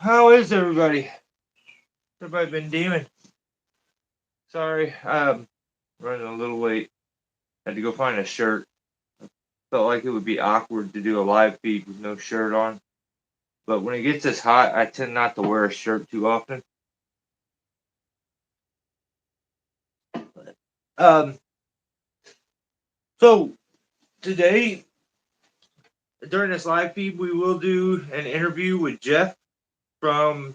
How is everybody? Everybody been doing? Sorry, running a little late. Had to go find a shirt. Felt like it would be awkward to do a live feed with no shirt on. But when it gets this hot, I tend not to wear a shirt too often. Um, so today, during this live feed, we will do an interview with Jeff from.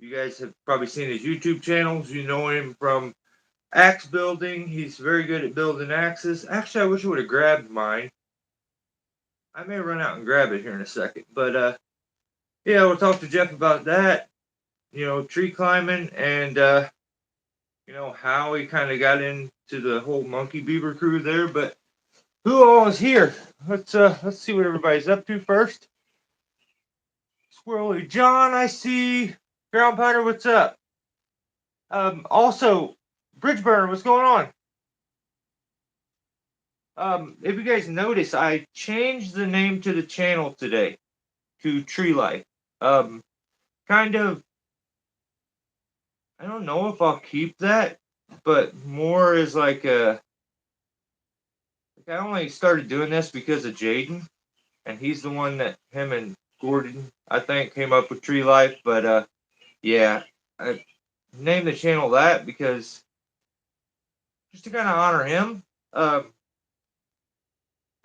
You guys have probably seen his YouTube channels. You know him from axe building. He's very good at building axes. Actually, I wish I would have grabbed mine. I may run out and grab it here in a second. But yeah, we'll talk to Jeff about that. Tree climbing and how he kind of got into the whole monkey beaver crew there. But who all is here? Let's see what everybody's up to first. Squirrely John, I see. Ground Pounder, what's up? Also, Bridge Burner, what's going on? If you guys notice, I changed the name to the channel today to Tree Life. Kind of, I don't know if I'll keep that, but more is like I only started doing this because of Jaden, and he's the one that him and Gordon, I think, came up with Tree Life. But yeah, I named the channel that because just to kind of honor him,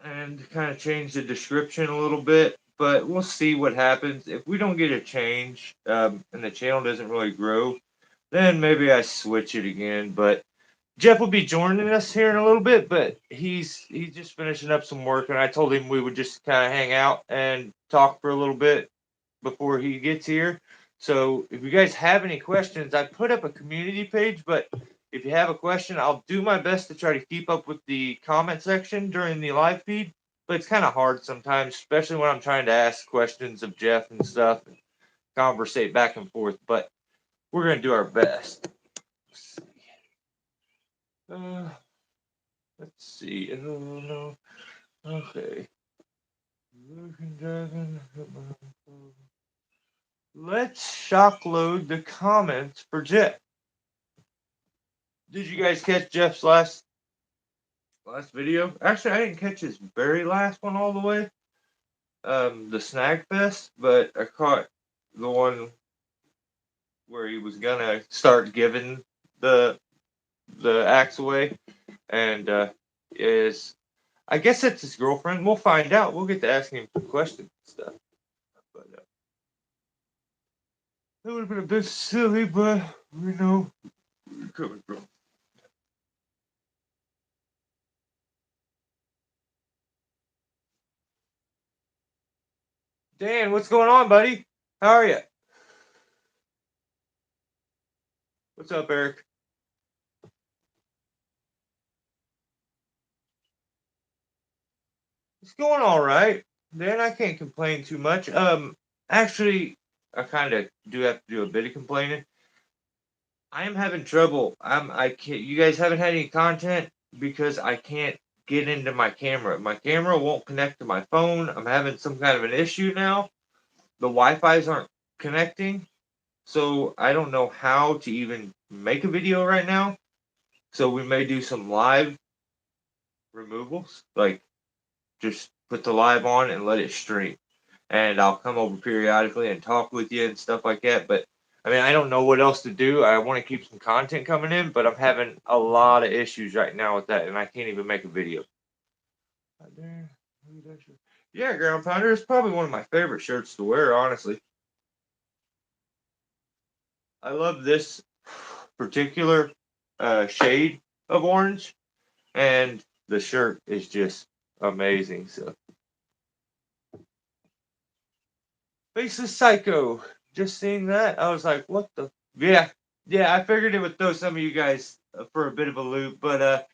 and kind of change the description a little bit. But we'll see what happens. If we don't get a change, and the channel doesn't really grow, then maybe I switch it again. But Jeff will be joining us here in a little bit, but he's just finishing up some work, and I told him we would just kind of hang out and talk for a little bit before he gets here. So if you guys have any questions, I put up a community page, but if you have a question, I'll do my best to try to keep up with the comment section during the live feed. But it's kind of hard sometimes, especially when I'm trying to ask questions of Jeff and stuff and conversate back and forth. But we're going to do our best. Uh, let's see. Oh no. Okay. Let's shock load the comments for Jeff. Did you guys catch Jeff's last video? Actually, I didn't catch his very last one all the way. The Snag Fest, but I caught the one where he was gonna start giving the axe away, and is I guess it's his girlfriend. We'll find out. We'll get to asking him some questions and stuff. But it would have been a bit silly, but we know where you're coming from. Dan, what's going on, buddy? How are you? What's up, Eric? It's going all right. Dan, I can't complain too much. Actually, I kind of do have to do a bit of complaining. I am having trouble. I can't. You guys haven't had any content because I can't get into my camera. My camera won't connect to my phone. I'm having some kind of an issue now. The Wi-Fi's aren't connecting, so I don't know how to even make a video right now. So we may do some live removals, like just put the live on and let it stream. And I'll come over periodically and talk with you and stuff like that. But I mean, I don't know what else to do. I want to keep some content coming in, but I'm having a lot of issues right now with that, and I can't even make a video. Yeah, Ground Pounder is probably one of my favorite shirts to wear, honestly. I love this particular shade of orange, and the shirt is just amazing. So, Faceless Psycho. Just seeing that, I was like, what the? Yeah, yeah. I figured it would throw some of you guys for a bit of a loop, but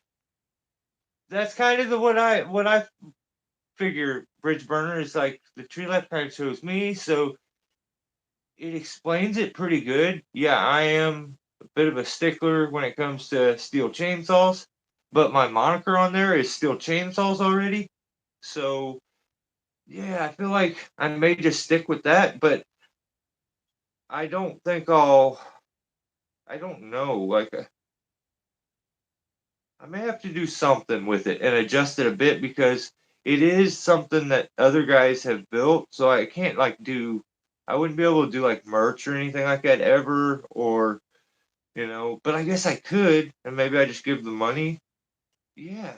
that's kind of the what I figure. Bridge Burner is like the Tree Life kind of shows me, so it explains it pretty good. Yeah, I am a bit of a stickler when it comes to steel chainsaws, but my moniker on there is Steel Chainsaws already, so Yeah, I feel like I may just stick with that, but I don't think I don't know. Like, I may have to do something with it and adjust it a bit because it is something that other guys have built. So I can't like I wouldn't be able to do like merch or anything like that ever, or, but I guess I could, and maybe I just give the money. Yeah.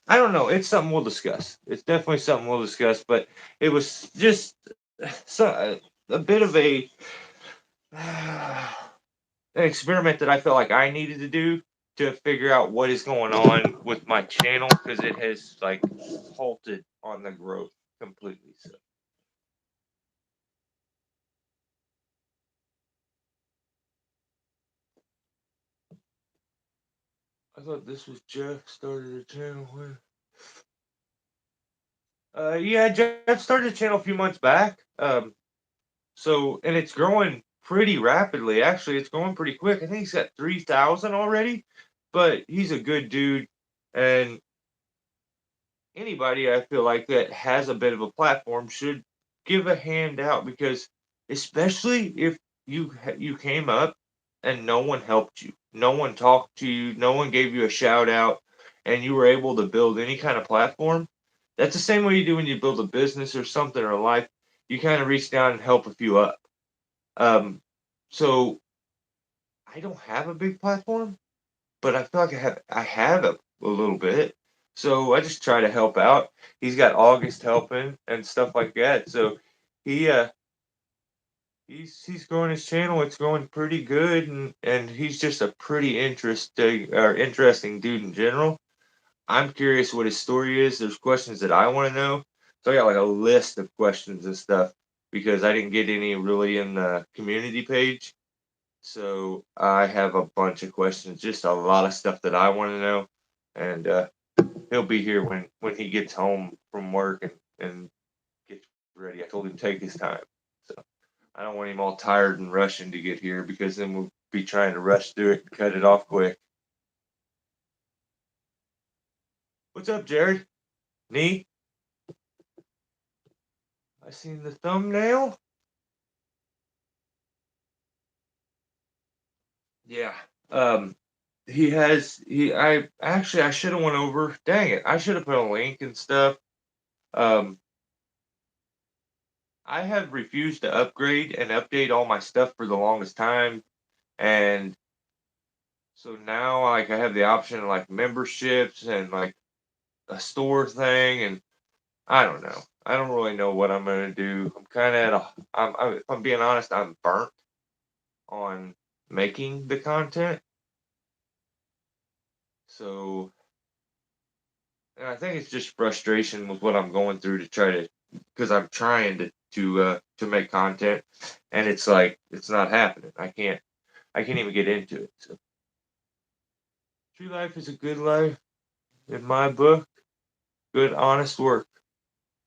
I don't know. It's something we'll discuss. It's definitely something we'll discuss, but it was just a bit of an experiment that I felt like I needed to do to figure out what is going on with my channel because it has like halted on the growth completely. So I thought this was Jeff started a channel when. Yeah, Jeff started a channel a few months back. So and it's growing pretty rapidly. Actually, it's going pretty quick. I think he's got 3,000 already, but he's a good dude, and anybody I feel like that has a bit of a platform should give a hand out because especially if you came up and no one helped you, no one talked to you, no one gave you a shout out, and you were able to build any kind of platform. That's the same way you do when you build a business or something or a life. You kind of reach down and help a few up. Um, so I don't have a big platform, but I feel like I have a little bit. So I just try to help out. He's got August helping and stuff like that. So he he's growing his channel. It's going pretty good, and he's just a pretty interesting dude in general. I'm curious what his story is. There's questions that I want to know. So I got like a list of questions and stuff because I didn't get any really in the community page. So I have a bunch of questions, just a lot of stuff that I want to know, and he'll be here when he gets home from work and gets ready. I told him to take his time, so I don't want him all tired and rushing to get here because then we'll be trying to rush through it and cut it off quick. What's up, Jared? Neat. I seen the thumbnail. Yeah. Um. I should have went over. Dang it! I should have put a link and stuff. Um. I have refused to upgrade and update all my stuff for the longest time, and so now like I have the option of like memberships and like a store thing, and I don't know. I don't really know what I'm gonna do. I'm kind of at a. If I'm being honest, I'm burnt on making the content. So, and I think it's just frustration with what I'm going through to try to, because I'm trying to make content, and it's like it's not happening. I can't even get into it. So. True life is a good life in my book. Good, honest work.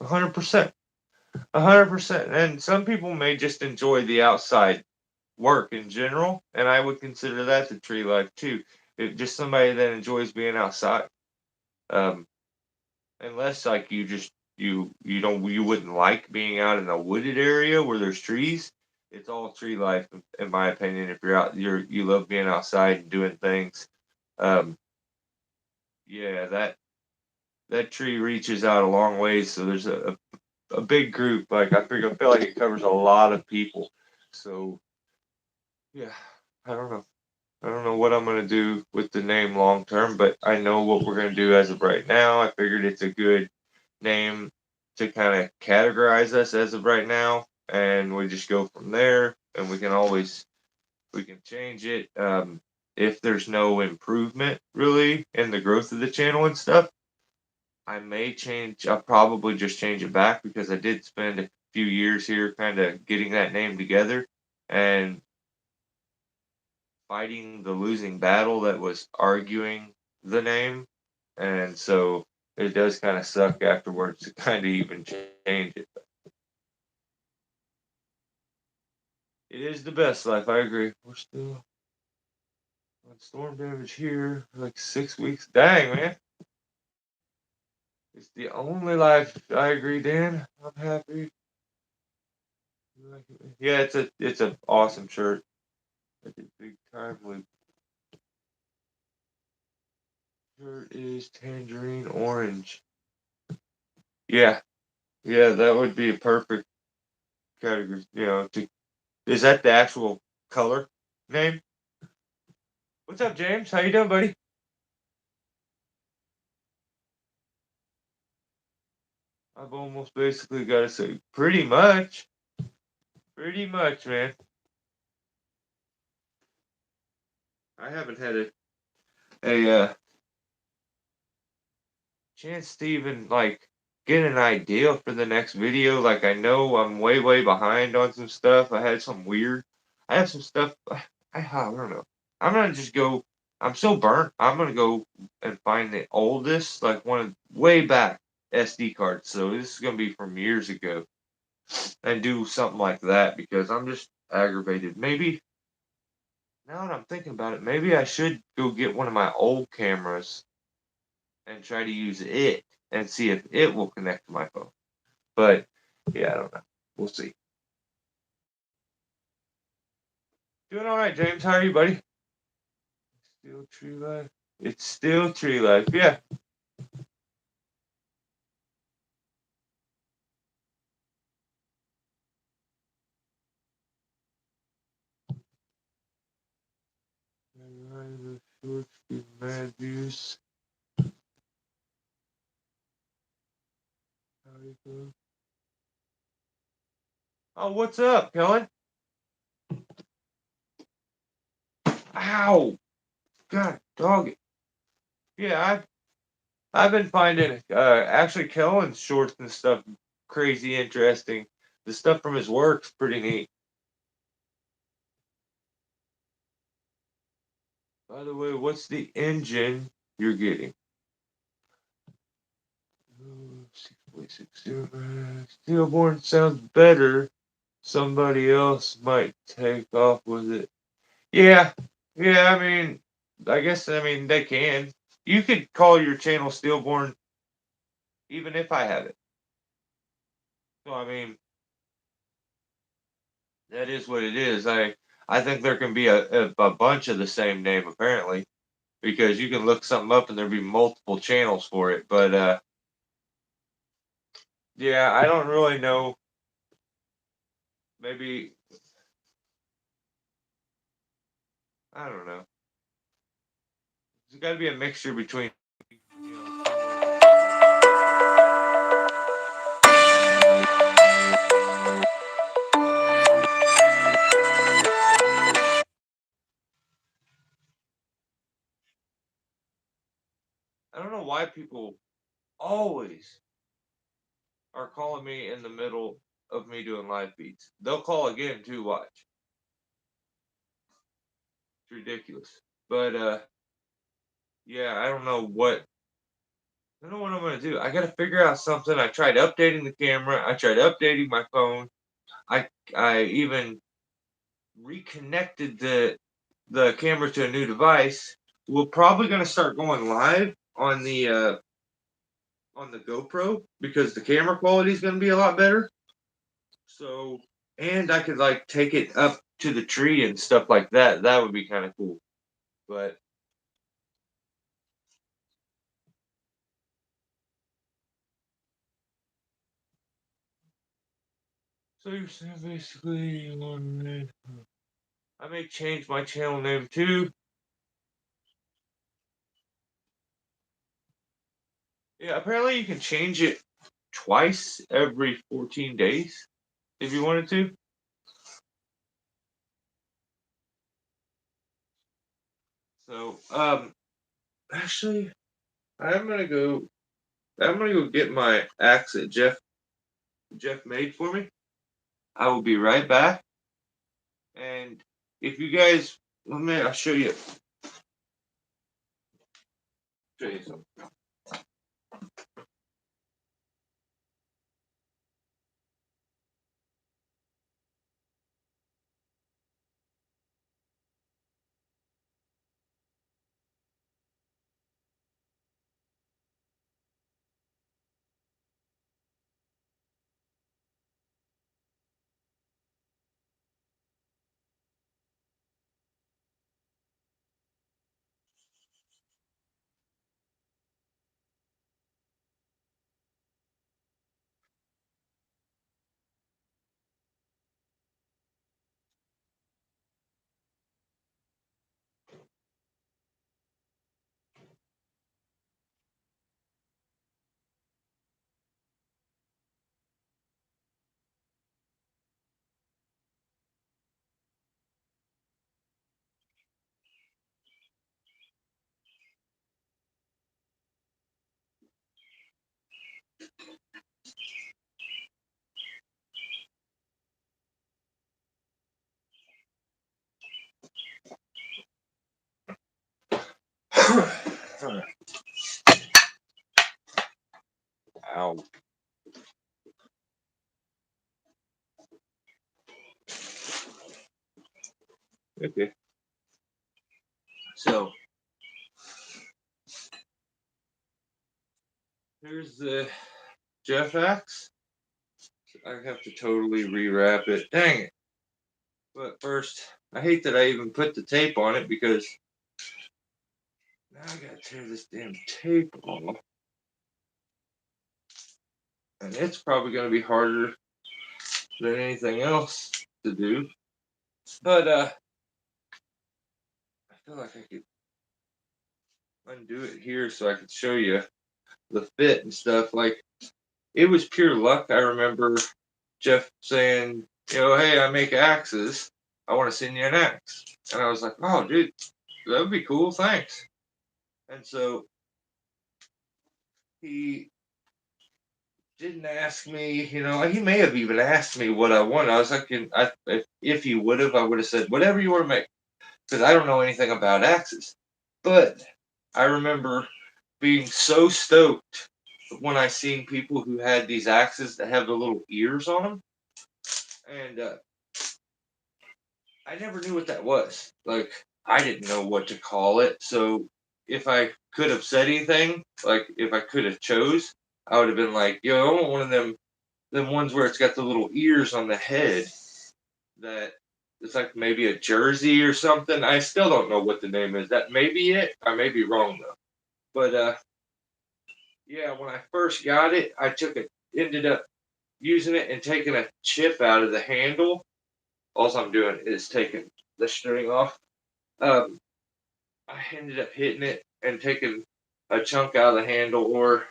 100%. 100%. And some people may just enjoy the outside work in general, and I would consider that the tree life too. Just somebody that enjoys being outside. Um, unless like you wouldn't like being out in a wooded area where there's trees. It's all tree life, in my opinion. If you're out, you love being outside and doing things. Um, yeah, that tree reaches out a long ways. So there's a big group. Like I feel like it covers a lot of people. So yeah, I don't know. I don't know what I'm gonna do with the name long term, but I know what we're gonna do as of right now. I figured it's a good name to kind of categorize us as of right now, and we just go from there. And we can change it if there's no improvement really in the growth of the channel and stuff. I may change. I'll probably just change it back because I did spend a few years here kind of getting that name together and fighting the losing battle that was arguing the name. And so it does kind of suck afterwards to kind of even change it. It is the best life. I agree. We're still on storm damage here for like 6 weeks. Dang, man. It's the only life. I agree, Dan. I'm happy. Yeah, it's a awesome shirt. It's a big timely shirt is tangerine orange. Yeah, yeah, that would be a perfect category. Is that the actual color name? What's up, James? How you doing, buddy? I've almost basically got to say pretty much, man. I haven't had a chance to even like get an idea for the next video. Like I know I'm way behind on some stuff. I had some weird. I have some stuff. I don't know. I'm gonna just go. I'm so burnt. I'm gonna go and find the oldest, like one of way back SD cards. So this is gonna be from years ago, and do something like that because I'm just aggravated. Maybe now that I'm thinking about it, maybe I should go get one of my old cameras and try to use it and see if it will connect to my phone. But yeah, I don't know. We'll see. Doing all right, James. How are you, buddy? Still tree life. It's still tree life. Yeah. Mad views. Oh, what's up, Kellen? Ow! God, dog it. Yeah, I've been finding actually Kellen's shorts and stuff crazy interesting. The stuff from his work's pretty neat. By the way, what's the engine you're getting? 6.60. Stillborn sounds better. Somebody else might take off with it. Yeah, yeah. I mean, they can. You could call your channel Stillborn even if I have it. So I mean, that is what it is. I think there can be a bunch of the same name apparently because you can look something up and there'll be multiple channels for it. But yeah, I don't really know. Maybe I don't know. There's got to be a mixture between. I don't know why people always are calling me in the middle of me doing live feeds. They'll call again too. Watch, it's ridiculous. But yeah, I don't know what I'm gonna do. I gotta figure out something. I tried updating the camera. I tried updating my phone. I even reconnected the camera to a new device. We're probably gonna start going live on the GoPro because the camera quality is gonna be a lot better. So and I could like take it up to the tree and stuff like that. That would be kind of cool. But so you're saying basically you want me- I may change my channel name too. Yeah, apparently you can change it twice every 14 days if you wanted to. So, actually, I'm gonna go. I'm gonna go get my axe that Jeff made for me. I will be right back. And if you guys, I'll show you something. Okay. So here's the Jeff axe. I have to totally rewrap it. Dang it. But first, I hate that I even put the tape on it because now I gotta tear this damn tape off. And it's probably gonna be harder than anything else to do. But I feel like I could undo it here so I could show you the fit and stuff. Like it was pure luck. I remember Jeff saying, hey, I make axes. I want to send you an axe. And I was like, oh, dude, that would be cool. Thanks. And so he didn't ask me, he may have even asked me what I wanted. I was like, if he would have, I would have said, whatever you want to make. Because I don't know anything about axes. But I remember being so stoked when I seen people who had these axes that have the little ears on them. And I never knew what that was. Like, I didn't know what to call it. So if I could have said anything, like if I could have chose, I would have been like, I want one of them ones where it's got the little ears on the head that it's like maybe a jersey or something. I still don't know what the name is. That may be it. I may be wrong though. But yeah, when I first got it, ended up using it and taking a chip out of the handle. All I'm doing is taking the string off. Um, I ended up hitting it and taking a chunk out of the handle, or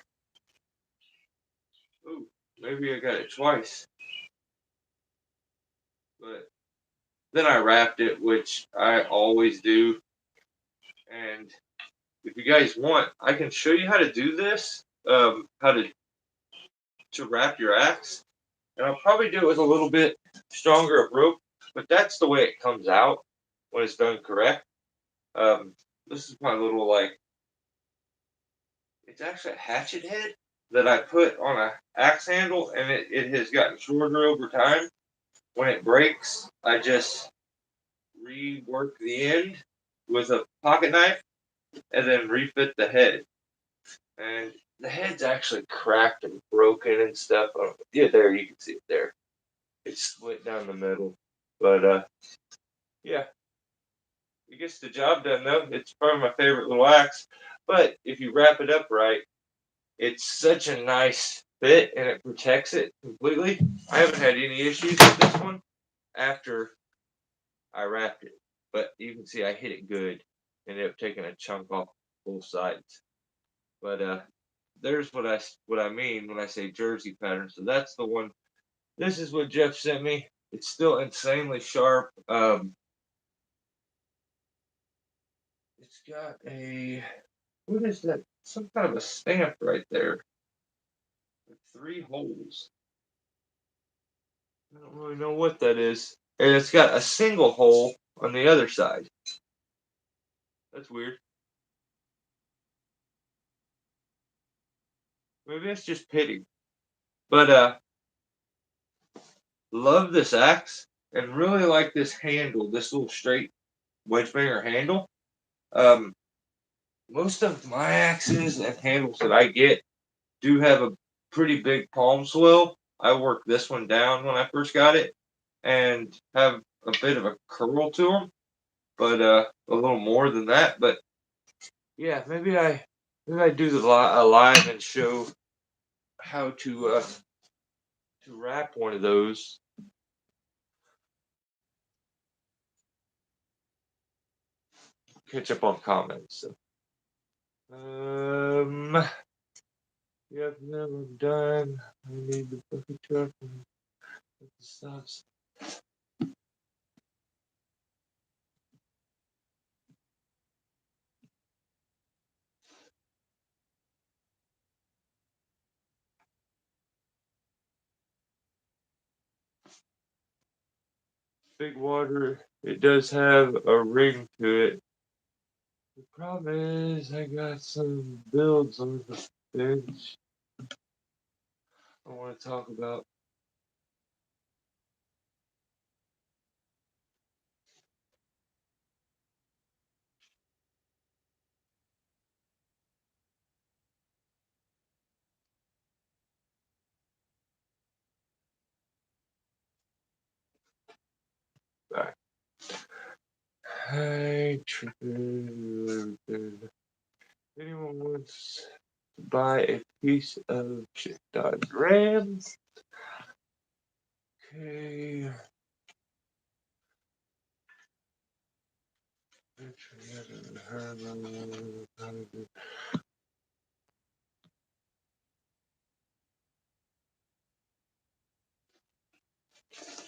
ooh, maybe I got it twice. But then I wrapped it, which I always do. And if you guys want, I can show you how to do this, how to wrap your axe. And I'll probably do it with a little bit stronger of rope, but that's the way it comes out when it's done correct. Um, this is my little it's actually a hatchet head that I put on a axe handle, and it has gotten shorter over time. When it breaks, I just rework the end with a pocket knife and then refit the head. And the head's actually cracked and broken and stuff. Oh, yeah, there you can see it there. It's split down the middle. But yeah, it gets the job done though. It's probably my favorite little axe. But if you wrap it up right, it's such a nice fit and it protects it completely. I haven't had any issues with this one after I wrapped it. But you can see I hit it good. Ended up taking a chunk off both sides. But there's what I mean when I say jersey pattern. So that's the one. This is what Jeff sent me. It's still insanely sharp. It's got a what is that? Some kind of a stamp right there. With 3 holes. I don't really know what that is. And it's got a single hole on the other side. That's weird. Maybe it's just pitting. But love this axe and really like this handle, this little straight wedge banger handle. Um, most of my axes and handles that I get do have a pretty big palm swell. I worked this one down when I first got it and have a bit of a curl to them, but a little more than that. But yeah, maybe I do the a live and show how to wrap one of those. Catch up on comments. So. Yep, never done. I need the bucket truck and the stops. Big water. It does have a ring to it. The problem is I got some builds on the bench I want to talk about. Hi, anyone wants to buy a piece of shit dog grams? Okay.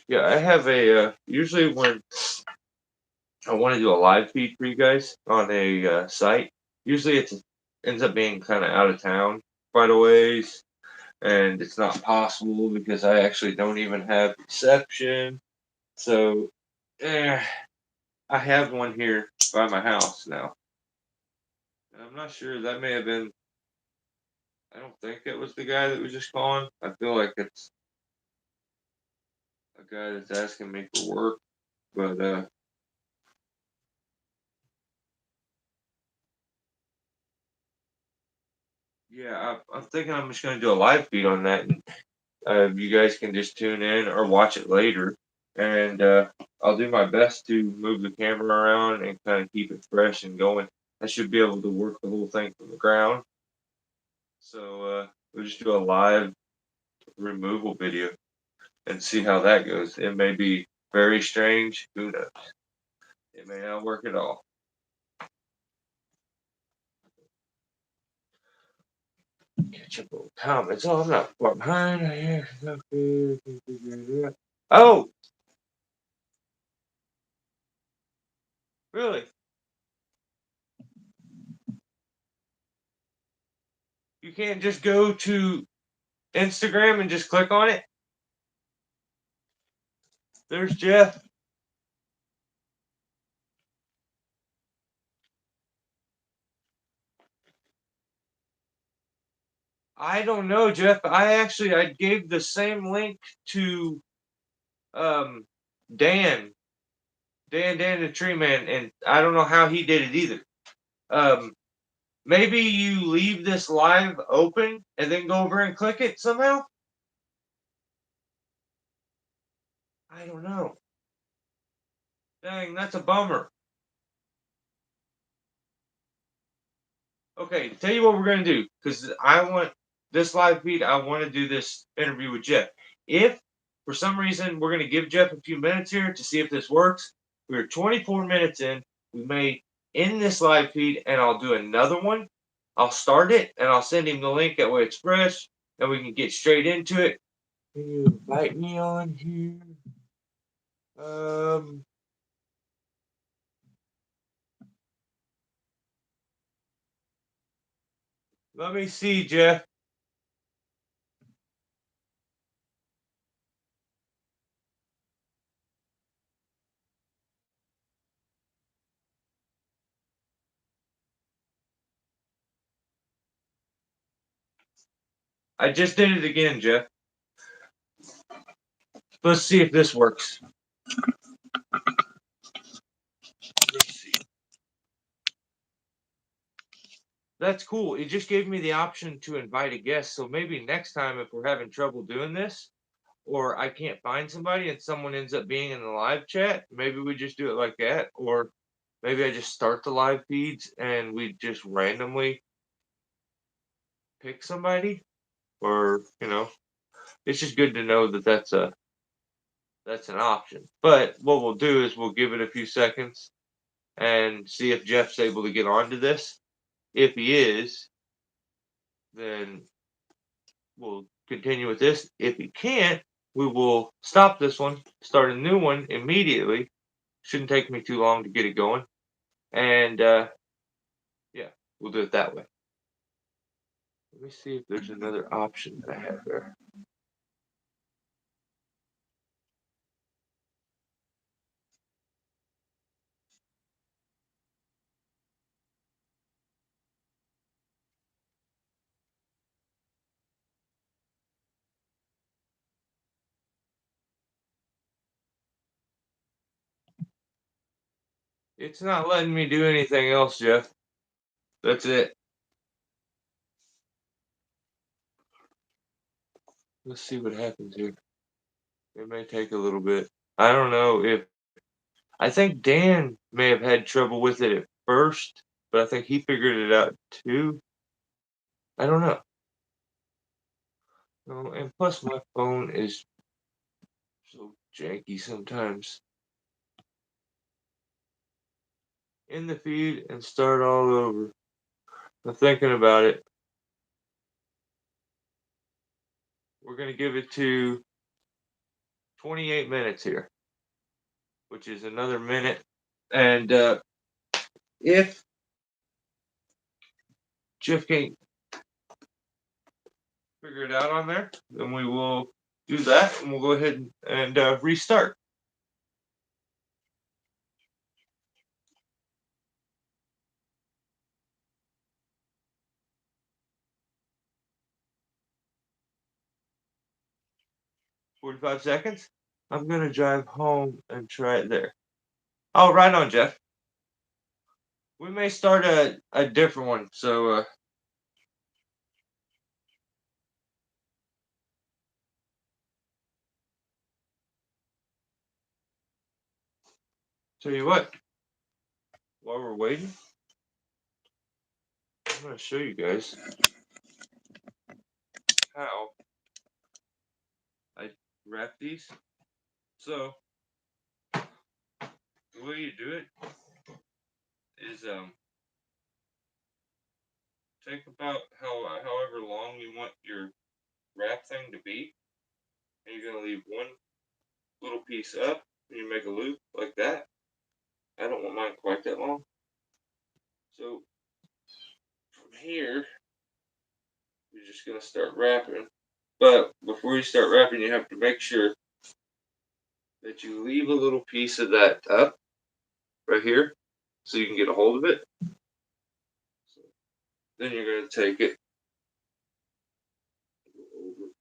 Yeah, I have usually when I want to do a live feed for you guys on a site, usually it ends up being kind of out of town quite a ways, and it's not possible because I actually don't even have reception. So, eh, I have one here by my house now. I'm not sure. That may have been. I don't think it was the guy that was just calling. I feel like it's a guy that's asking me for work. But yeah, I'm thinking I'm just gonna do a live feed on that, and you guys can just tune in or watch it later. And I'll do my best to move the camera around and kind of keep it fresh and going. I should be able to work the whole thing from the ground. So we'll just do a live removal video and see how that goes. It may be very strange. Who knows? It may not work at all. Catch up on comments. Oh, I'm not far behind. Oh, really? You can't just go to Instagram and just click on it? There's Jeff. I don't know, Jeff. I gave the same link to um Dan, Dan the Tree Man, and I don't know how he did it either. Um, maybe you leave this live open and then go over and click it somehow. I don't know. Dang, that's a bummer. Okay, tell you what we're gonna do because I want this live feed. I want to do this interview with Jeff. If for some reason we're gonna give Jeff a few minutes here to see if this works, we're 24 minutes in. We may end this live feed and I'll do another one. I'll start it and I'll send him the link. That way it's fresh and we can get straight into it. Can you invite me on here? Um, let me see, Jeff. I just did it again, Jeff. Let's see if this works. Let's see. That's cool. It just gave me the option to invite a guest. So maybe next time, if we're having trouble doing this, or I can't find somebody and someone ends up being in the live chat, maybe we just do it like that. Or maybe I just start the live feeds and we just randomly pick somebody. Or it's just good to know that that's an option. But what we'll do is we'll give it a few seconds and see if Jeff's able to get onto this. If he is, then we'll continue with this. If he can't, we will stop this one, start a new one immediately. Shouldn't take me too long to get it going. And yeah, we'll do it that way. Let me see if there's another option that I have there. It's not letting me do anything else, Jeff. That's it. Let's see what happens here. It may take a little bit. I don't know if I think Dan may have had trouble with it at first, but I think he figured it out too. I don't know. No, and plus my phone is so janky sometimes. In the feed and start all over. I'm thinking about it. We're gonna give it to 28 minutes here, which is another minute. And if Jeff can't figure it out on there, then we will do that and we'll go ahead and restart. "45 seconds? I'm gonna drive home and try it there." Oh, right on, Jeff. We may start a different one. So, tell you what, while we're waiting, I'm gonna show you guys how I wrap these. So, the way you do it is take about however long you want your wrap thing to be, and you're gonna leave one little piece up, and you make a loop like that. I don't want mine quite that long. So from here, you're just gonna start wrapping. But before you start wrapping, you have to make sure that you leave a little piece of that up right here, so you can get a hold of it. So then you're gonna take it over.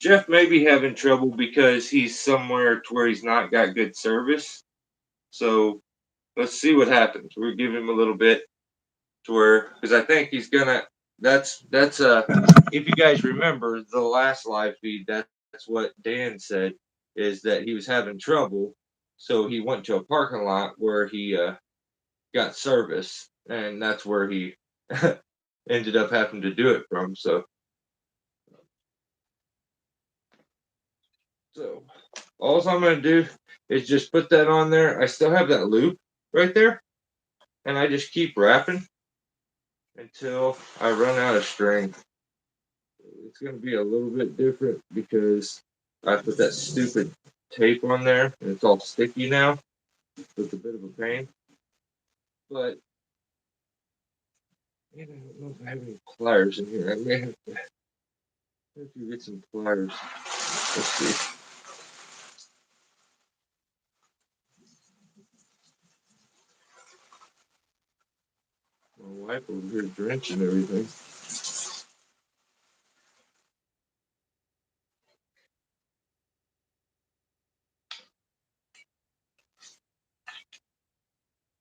Jeff may be having trouble because he's somewhere to where he's not got good service. So let's see what happens. We'll give him a little bit to where, because I think he's gonna. That's if you guys remember the last live feed, that's what Dan said, is that he was having trouble, so he went to a parking lot where he got service, and that's where he ended up having to do it from. So all I'm gonna do is just put that on there. I still have that loop right there, and I just keep wrapping until I run out of string. It's going to be a little bit different because I put that stupid tape on there and it's all sticky now. It's a bit of a pain. But man, I don't know if I have any pliers in here. I may have to get some pliers. Let's see. My wife over here drenching everything.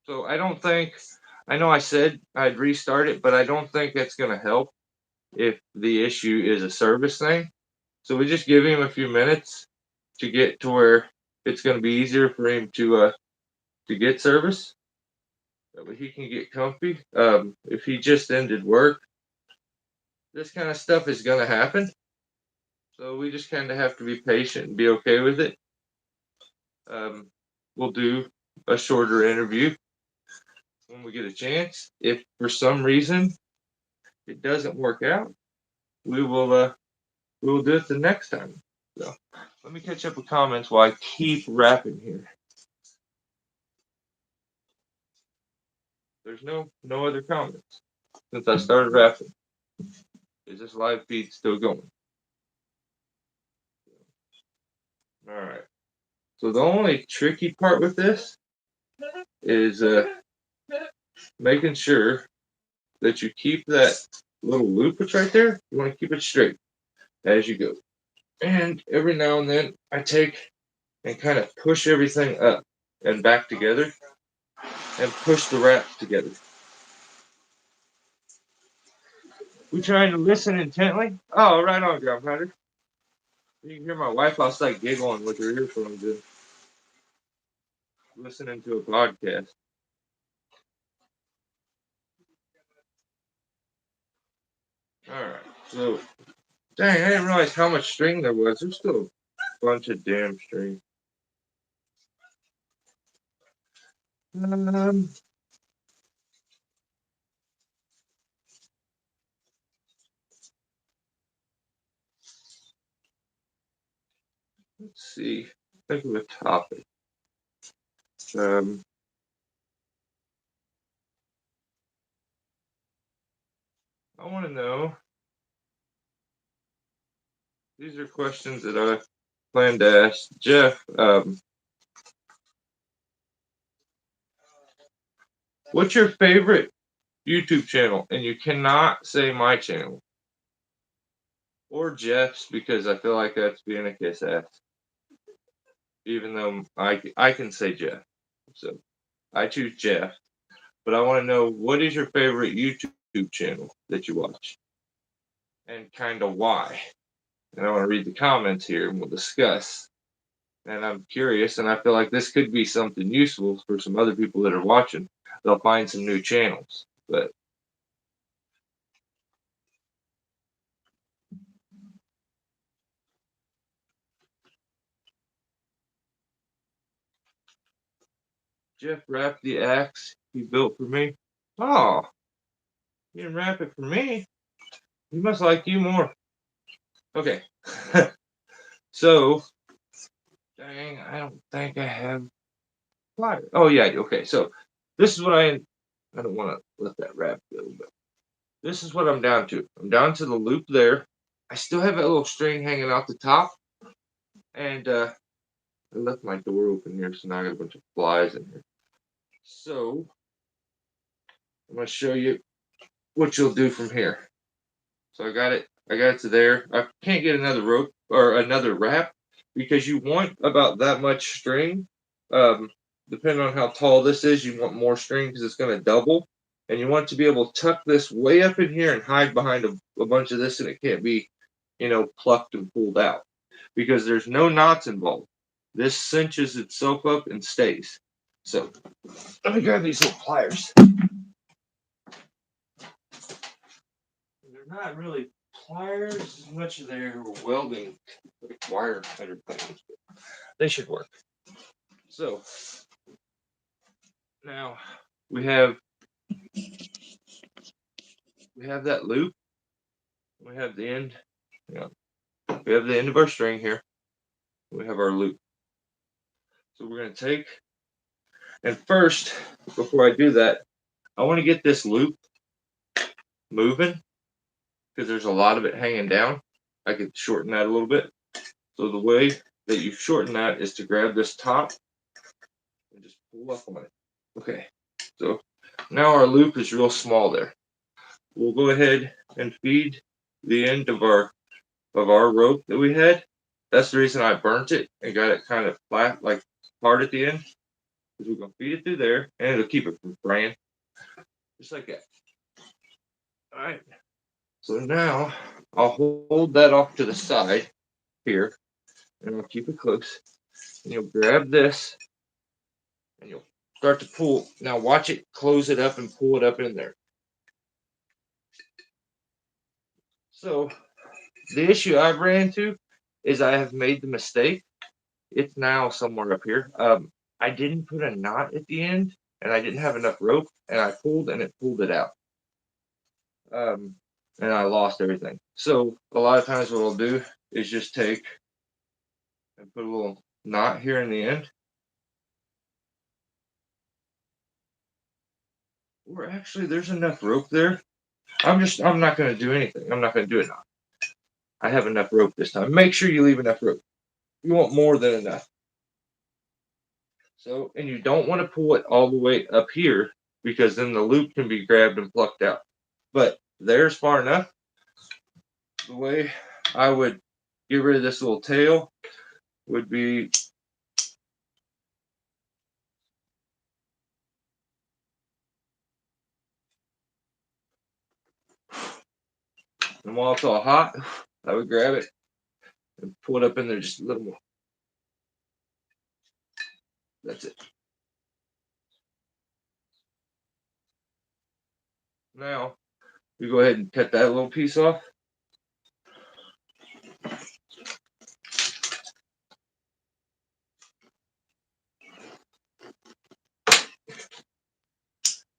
So I don't think, I know I said I'd restart it, but I don't think that's going to help if the issue is a service thing. So we just give him a few minutes to get to where it's going to be easier for him to get service. That way he can get comfy. If he just ended work, this kind of stuff is going to happen. So we just kind of have to be patient and be okay with it. We'll do a shorter interview when we get a chance. If for some reason it doesn't work out, we will do it the next time. So let me catch up with comments while I keep rapping here. There's no other comments since I started rapping. Is this live feed still going? All right. So the only tricky part with this is making sure that you keep that little loop that's right there. You want to keep it straight as you go. And every now and then I take and kind of push everything up and back together and push the wraps together. We trying to listen intently? Oh, right on, Grandfather. You can hear my wife outside giggling with her earphones in, listening to a podcast. Alright, so, dang, I didn't realize how much string there was. There's still a bunch of damn string. Um, let's see. Think of a topic. Um, I want to know. These are questions that I plan to ask Jeff. What's your favorite YouTube channel? And you cannot say my channel or Jeff's because I feel like that's being a kiss ass. Even though I can say Jeff, so I choose Jeff. But I want to know, what is your favorite YouTube channel that you watch, and kind of why. And I want to read the comments here and we'll discuss. And I'm curious, and I feel like this could be something useful for some other people that are watching. They'll find some new channels. But Jeff wrapped the axe he built for me. Oh, you didn't wrap it for me. He must like you more. Okay. So, dang, I don't think I have pliers. Oh, yeah, okay. So, this is what I don't want to let that wrap go, but this is what I'm down to. I'm down to the loop there. I still have that little string hanging out the top, and I left my door open here, so now I got a bunch of flies in here. So, I'm going to show you what you'll do from here. So I got it. I got it to there. I can't get another rope or another wrap because you want about that much string. Um, Depending on how tall this is, you want more string because it's going to double. And you want to be able to tuck this way up in here and hide behind a bunch of this, and it can't be, plucked and pulled out because there's no knots involved. This cinches itself up and stays. So let me grab these little pliers. They're not really pliers as much as they're welding, like wire cutter things. They should work. So now we have that loop. We have the end. You know, we have the end of our string here. We have our loop. So we're going to take, and first, before I do that, I want to get this loop moving because there's a lot of it hanging down. I could shorten that a little bit. So the way that you shorten that is to grab this top and just pull up on it. Okay, so now our loop is real small there. We'll go ahead and feed the end of our rope that we had. That's the reason I burnt it and got it kind of flat, like hard at the end. Because we're gonna feed it through there, and it'll keep it from fraying, just like that. All right. So now I'll hold that off to the side here, and I'll keep it close. And you'll grab this, and you'll start to pull. Now watch it close it up and pull it up in there. So the issue I've ran into is I have made the mistake. It's now somewhere up here. I didn't put a knot at the end, and I didn't have enough rope, and I pulled, and it pulled it out. And I lost everything. So a lot of times what I'll do is just take and put a little knot here in the end. Or actually, there's enough rope there. I'm not going to do anything. I'm not going to do it now. I have enough rope this time. Make sure you leave enough rope. You want more than enough. So, and you don't want to pull it all the way up here because then the loop can be grabbed and plucked out. But there's far enough. The way I would get rid of this little tail would be And while it's all hot, I would grab it and pull it up in there just a little more. That's it. Now, we go ahead and cut that little piece off.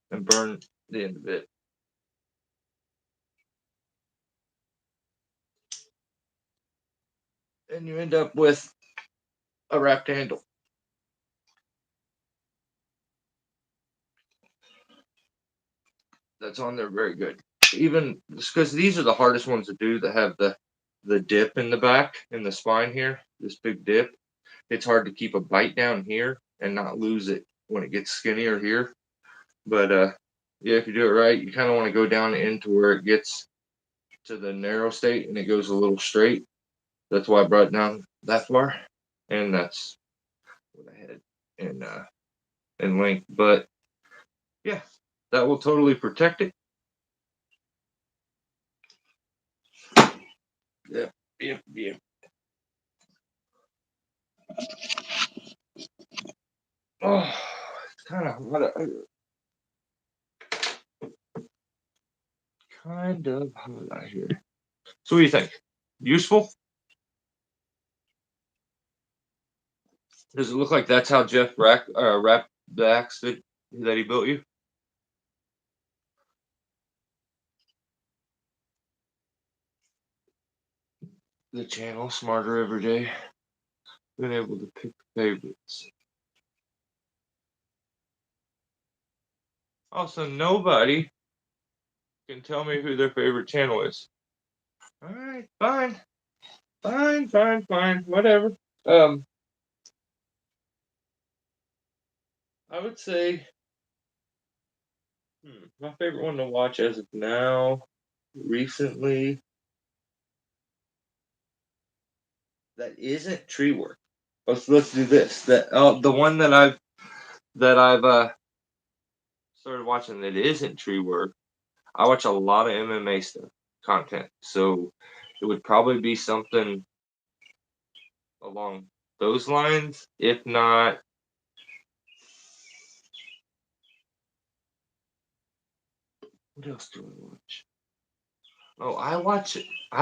And burn the end of it. And you end up with a wrapped handle. That's on there very good. Even because these are the hardest ones to do that have the dip in the back in the spine here, this big dip. It's hard to keep a bite down here and not lose it when it gets skinnier here. But yeah, if you do it right, you kind of want to go down into where it gets to the narrow state and it goes a little straight. That's why I brought it down that far, and that's what I had in length. But yeah, that will totally protect it. Yeah, yeah. Oh, it's kind of hot. Kind of hot out here. So what do you think? Useful? Does it look like that's how Jeff wrapped the axe that he built you? The channel smarter every day. Been able to pick favorites. Also, nobody can tell me who their favorite channel is. All right, fine, whatever. I would say my favorite one to watch as of now, recently, that isn't tree work. Let's do this. The one that I've started watching that isn't tree work. I watch a lot of MMA stuff content, so it would probably be something along those lines. If not, what else do I watch? Oh, I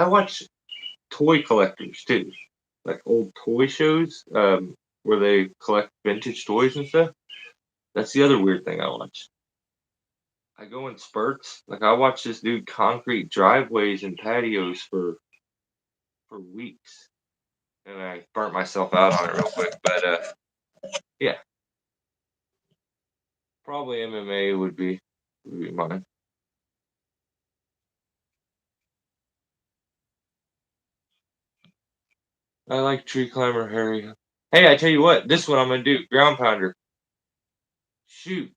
watch toy collectors too, like old toy shows, where they collect vintage toys and stuff. That's the other weird thing I watch. I go in spurts. Like I watch this dude concrete driveways and patios for weeks, and I burnt myself out on it real quick. But yeah, probably MMA would be mine. I like Tree Climber Harry. Hey, I tell you what, this is what I'm gonna do. Ground pounder. Shoot.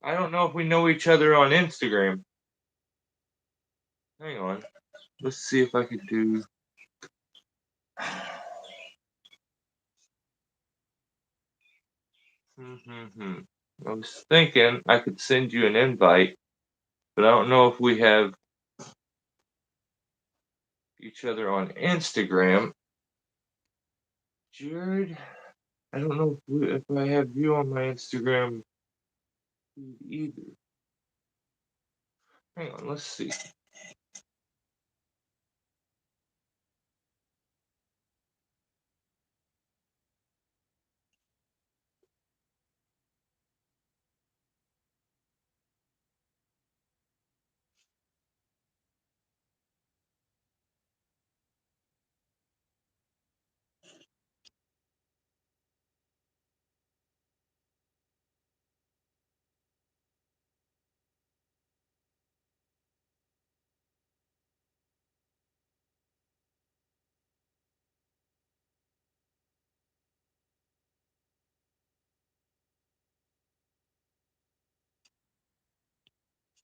I don't know if we know each other on Instagram. Hang on. Let's see if I could do. I was thinking I could send you an invite, but I don't know if we have each other on Instagram. Jared, I don't know if I have you on my Instagram feed either. Hang on, let's see.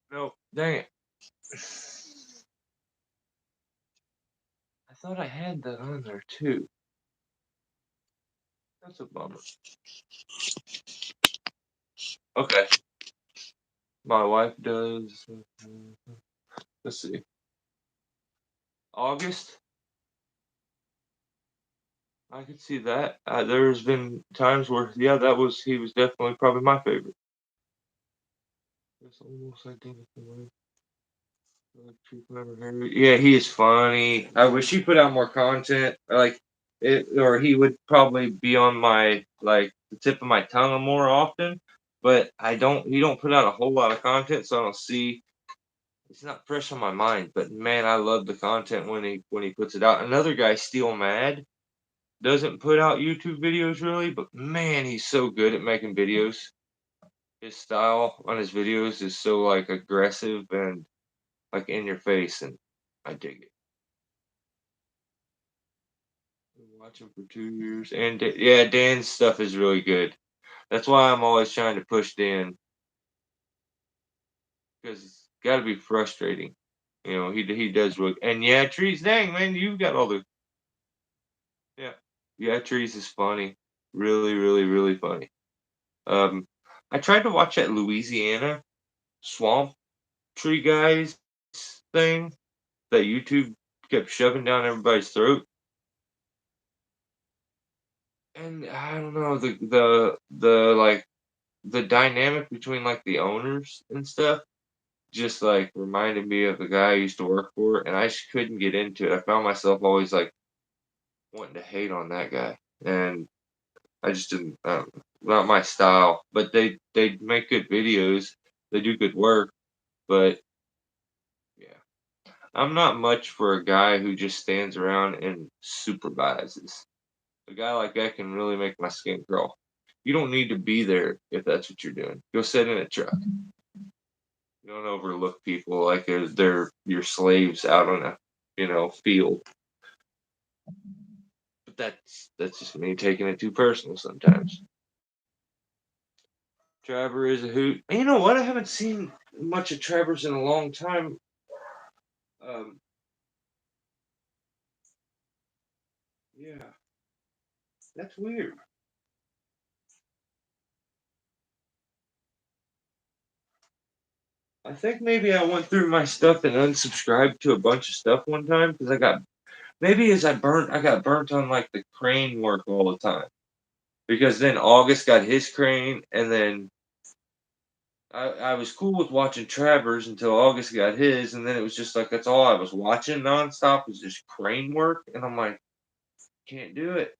No, dang it. I thought I had that on there too. That's a bummer. Okay. My wife does. Let's see, August. I could see that. There's been times where, yeah, he was definitely probably my favorite. It's almost identical. Yeah, he is funny. I wish he put out more content. Like it, or he would probably be on my like the tip of my tongue more often. But I don't. He don't put out a whole lot of content, so I don't see. It's not fresh on my mind. But man, I love the content when he puts it out. Another guy, Steel Mad, doesn't put out YouTube videos really, but man, he's so good at making videos. His style on his videos is so like aggressive and like in your face, and I dig it. Been watching for 2 years, and yeah, Dan's stuff is really good. That's why I'm always trying to push Dan because it's got to be frustrating. You know, he does really, and yeah, trees. Dang man, you got all the yeah, yeah. Trees is funny, really, really, really funny. Um, I tried to watch that Louisiana swamp tree guys thing that YouTube kept shoving down everybody's throat. And I don't know like the dynamic between like the owners and stuff just like reminded me of the guy I used to work for, and I just couldn't get into it. I found myself always like wanting to hate on that guy, and I just didn't. Not my style. But they make good videos. They do good work, but yeah, I'm not much for a guy who just stands around and supervises. A guy like that can really make my skin crawl. You don't need to be there if that's what you're doing. Go sit in a truck. You don't overlook people like they're your slaves out on a field. But that's just me taking it too personal sometimes. Trevor is a hoot. And you know what? I haven't seen much of Trevor's in a long time. Um, yeah, that's weird. I think maybe I went through my stuff and unsubscribed to a bunch of stuff one time because I got burnt on like the crane work all the time. Because then August got his crane, and then I was cool with watching Travers until August got his, and then it was just like that's all I was watching nonstop was just crane work, and I'm like, can't do it.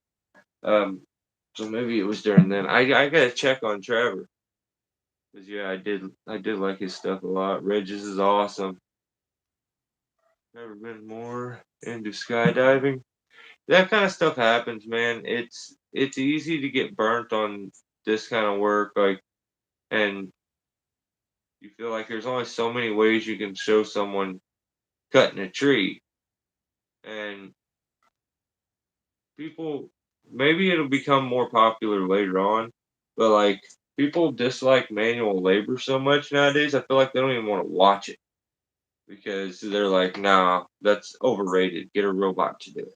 Um, so maybe it was during then. I gotta check on Trevor because yeah, I did like his stuff a lot. Regis is awesome. Never been more into skydiving. That kind of stuff happens, man. It's easy to get burnt on this kind of work, like, and you feel like there's only so many ways you can show someone cutting a tree, and people maybe it'll become more popular later on, but like people dislike manual labor so much nowadays. I feel like they don't even want to watch it because they're like, nah, that's overrated. Get a robot to do it.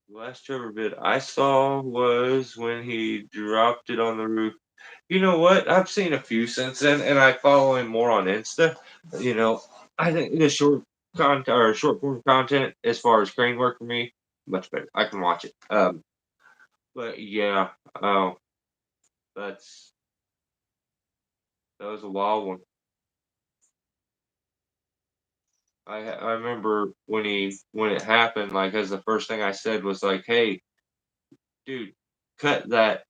The last Trevor vid I saw was when he dropped it on the roof. You know what? I've seen a few since then, and I follow him more on Insta. You know, I think the short content or short form content, as far as crane work for me, much better. I can watch it. But yeah, oh, that's that was a wild one. I remember when it happened, like as the first thing I said was like, "Hey, dude, cut that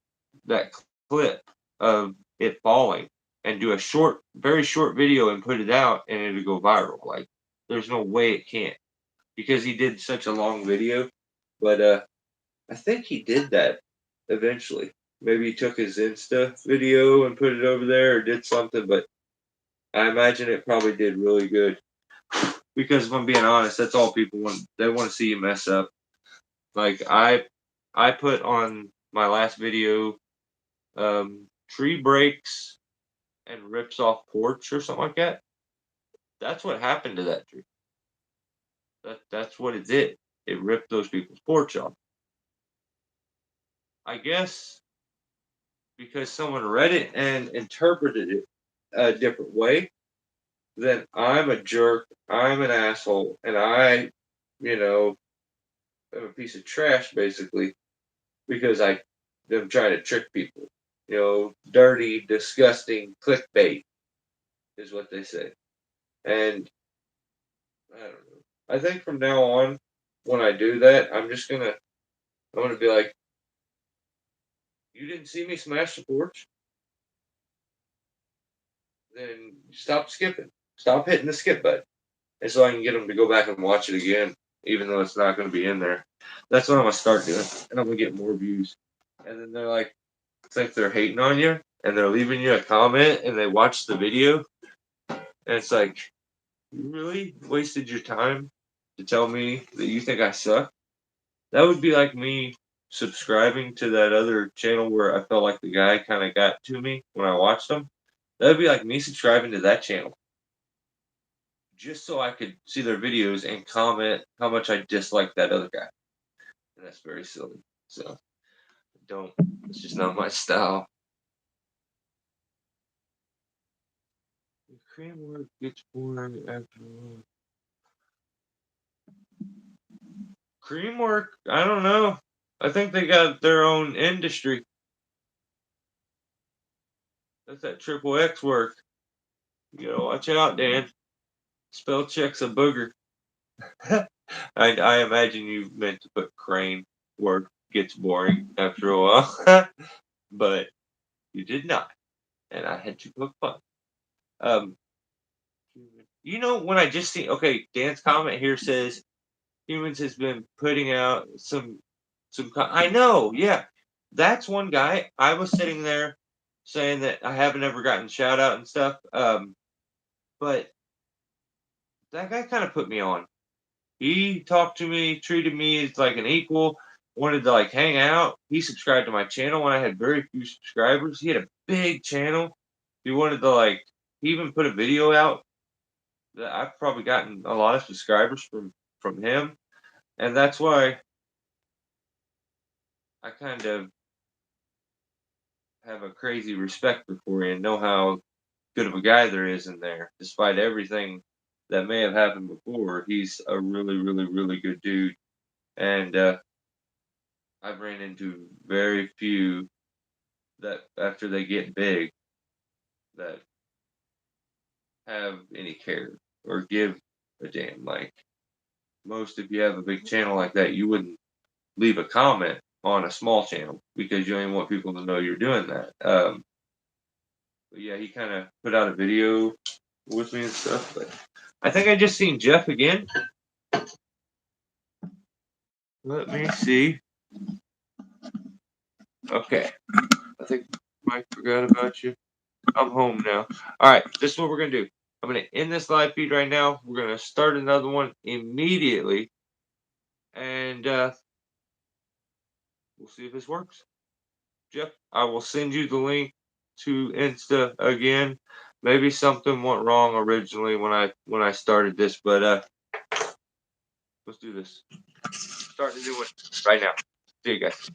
clip of it falling and do a very short video and put it out, and it'll go viral." Like, there's no way it can't because he did such a long video. But I think he did that eventually. Maybe he took his Insta video and put it over there or did something, but I imagine it probably did really good. Because if I'm being honest, that's all people want. They want to see you mess up. Like I put on my last video, tree breaks and rips off porch or something like that. That's what happened to that tree. That's what it did. It ripped those people's porch off. I guess because someone read it and interpreted it a different way, then I'm a jerk, I'm an asshole, and I, you know, am a piece of trash basically because I am trying to trick people. Dirty, disgusting clickbait is what they say. And I don't know. I think from now on, when I do that, I'm gonna be like, you didn't see me smash the porch, then stop skipping, stop hitting the skip button, and so I can get them to go back and watch it again, even though it's not gonna be in there. That's what I'm gonna start doing, and I'm gonna get more views. And then they're like, think they're hating on you, and they're leaving you a comment, and they watch the video, and it's like, you really wasted your time to tell me that you think I suck? That would be like me subscribing to that other channel where I felt like the guy kind of got to me when I watched him. That would be like me subscribing to that channel just so I could see their videos and comment how much I dislike that other guy. And that's very silly. So don't. It's just not my style. The cream work gets boring after a while. Cream work? I don't know. I think they got their own industry. That's that triple X work. You gotta watch out, Dan. Spell check's a booger. I imagine you meant to put crane work gets boring after a while, but you did not, and I had to poke fun. Um, when I just see, okay, Dan's comment here says humans has been putting out I know, yeah, that's one guy. I was sitting there saying that I haven't ever gotten shout out and stuff, but that guy kind of put me on. He talked to me, treated me as like an equal, wanted to like hang out. He subscribed to my channel when I had very few subscribers. He had a big channel. He wanted to like he even put a video out that I've probably gotten a lot of subscribers from him. And that's why I kind of have a crazy respect for Corey and know how good of a guy there is in there. Despite everything that may have happened before, he's a really, really, really good dude. And I've ran into very few that after they get big that have any care or give a damn. Like most, if you have a big channel like that, you wouldn't leave a comment on a small channel because you don't want people to know you're doing that. But yeah, he kind of put out a video with me and stuff. But I think I just seen Jeff again. Let me see. Okay, I think Mike forgot about you. I'm home now. All right, this is what we're gonna do. I'm gonna end this live feed right now. We're gonna start another one immediately, and we'll see if this works. Jeff, I will send you the link to Insta again. Maybe something went wrong originally when I started this, but let's do this. Starting to do it right now. See you guys.